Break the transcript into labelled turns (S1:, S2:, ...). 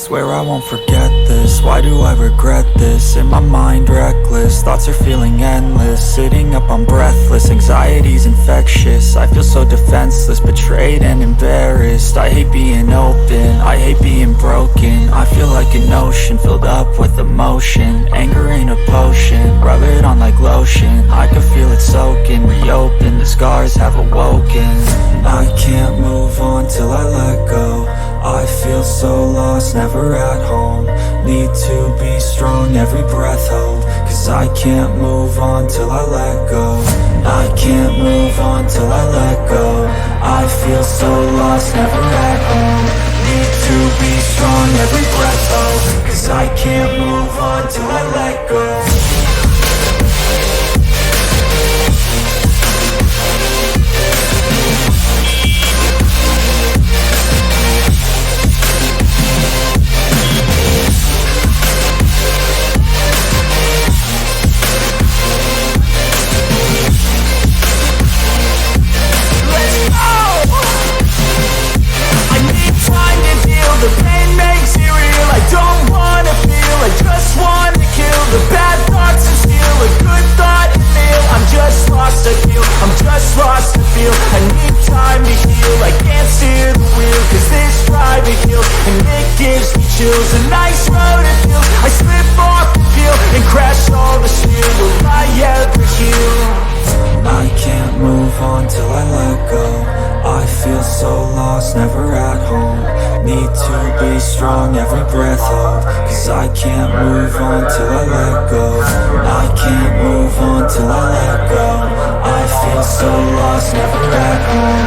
S1: Swear I won't forget this, why do I regret this? In my mind reckless, thoughts are feeling endless. Sitting up, I'm breathless, anxiety's infectious. I feel so defenseless, betrayed and embarrassed. I hate being open, I hate being broken. I feel like an ocean, filled up with emotion. Anger ain't a potion, rub it on like lotion. I can feel it soaking, reopen, the scars have awoken. I can't move on till I let go. I feel so lost, never at home. Need to be strong, every breath hold. Cause I can't move on till I let go. I can't move on till I let go. I feel so lost, never at home. Need to be strong, every breath hold. Cause I can't move on till I let go.
S2: The pain makes it real, I don't wanna feel, I just wanna kill the bad thoughts and steal a good thought and feel. I'm just lost, I feel, I'm just lost, I feel. I need time to heal, I can't steer the wheel. Cause this private hill, and it gives me chills. A nice road it feels, I slip off the peel and crash all the steel. Will I ever heal?
S1: I can't move on till I let go. I feel so lost, never at home. Need to be strong, every breath hold. Cause I can't move on till I let go. I can't move on till I let go. I feel so lost, never at home.